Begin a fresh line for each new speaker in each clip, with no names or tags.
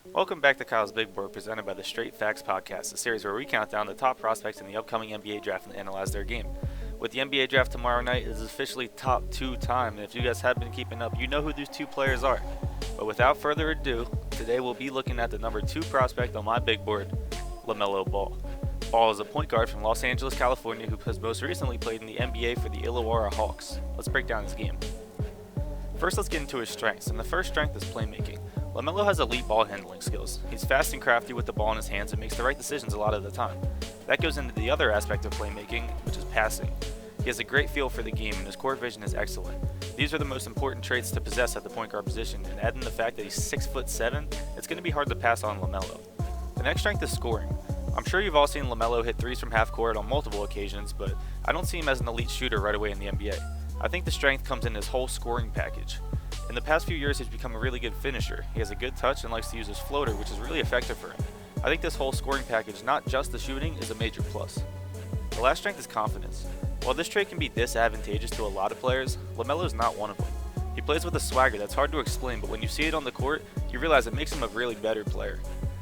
Welcome back to Kyle's Big Board, presented by the Straight Facts Podcast, a series where we count down the top prospects in the upcoming NBA draft and analyze their game. With the NBA draft tomorrow night, it is officially top 2 time, and if you guys have been keeping up, you know who these two players are. But without further ado, today we'll be looking at the number 2 prospect on my big board, LaMelo Ball. Ball is a point guard from Los Angeles, California, who has most recently played in the NBA for the Illawarra Hawks. Let's break down his game. First, let's get into his strengths, and the first strength is playmaking. LaMelo has elite ball handling skills. He's fast and crafty with the ball in his hands and makes the right decisions a lot of the time. That goes into the other aspect of playmaking, which is passing. He has a great feel for the game and his court vision is excellent. These are the most important traits to possess at the point guard position, and adding the fact that he's 6'7", it's going to be hard to pass on LaMelo. The next strength is scoring. I'm sure you've all seen LaMelo hit threes from half court on multiple occasions, but I don't see him as an elite shooter right away in the NBA. I think the strength comes in his whole scoring package. In the past few years, he's become a really good finisher. He has a good touch and likes to use his floater, which is really effective for him. I think this whole scoring package, not just the shooting, is a major plus. The last strength is confidence. While this trait can be disadvantageous to a lot of players, LaMelo is not one of them. He plays with a swagger that's hard to explain, but when you see it on the court, you realize it makes him a really better player.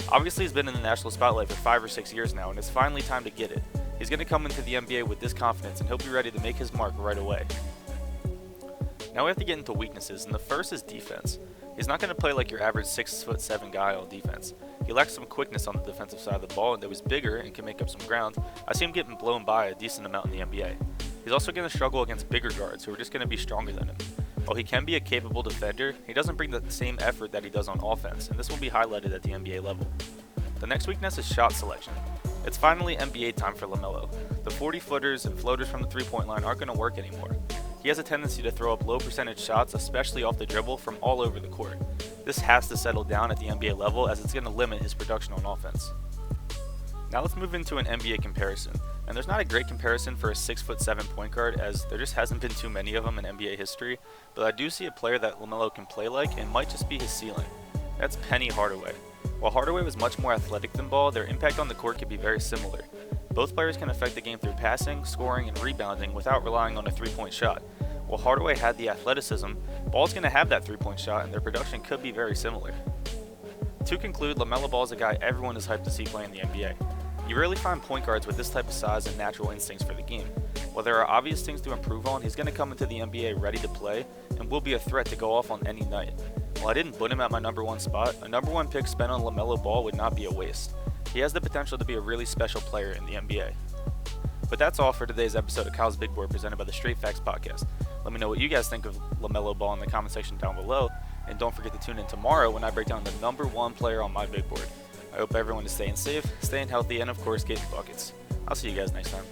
Obviously, he's been in the national spotlight for 5 or 6 years now, and it's finally time to get it. He's going to come into the NBA with this confidence, and he'll be ready to make his mark right away. Now we have to get into weaknesses, and the first is defense. He's not going to play like your average 6'7" guy on defense. He lacks some quickness on the defensive side of the ball, and though he's bigger and can make up some ground, I see him getting blown by a decent amount in the NBA. He's also going to struggle against bigger guards who are just going to be stronger than him. While he can be a capable defender, he doesn't bring the same effort that he does on offense, and this will be highlighted at the NBA level. The next weakness is shot selection. It's finally NBA time for LaMelo. The 40-footers and floaters from the three-point line aren't going to work anymore. He has a tendency to throw up low percentage shots, especially off the dribble, from all over the court. This has to settle down at the NBA level as it's going to limit his production on offense. Now let's move into an NBA comparison. And there's not a great comparison for a 6'7" point guard, as there just hasn't been too many of them in NBA history, but I do see a player that LaMelo can play like and might just be his ceiling. That's Penny Hardaway. While Hardaway was much more athletic than Ball, their impact on the court can be very similar. Both players can affect the game through passing, scoring, and rebounding without relying on a three-point shot. While Hardaway had the athleticism, Ball's going to have that three-point shot, and their production could be very similar. To conclude, LaMelo Ball is a guy everyone is hyped to see play in the NBA. You rarely find point guards with this type of size and natural instincts for the game. While there are obvious things to improve on, he's going to come into the NBA ready to play and will be a threat to go off on any night. While I didn't put him at my number 1 spot, a number 1 pick spent on LaMelo Ball would not be a waste. He has the potential to be a really special player in the NBA. But that's all for today's episode of Kyle's Big Board, presented by the Straight Facts Podcast. Let me know what you guys think of LaMelo Ball in the comment section down below, and don't forget to tune in tomorrow when I break down the number 1 player on my big board. I hope everyone is staying safe, staying healthy, and of course getting buckets. I'll see you guys next time.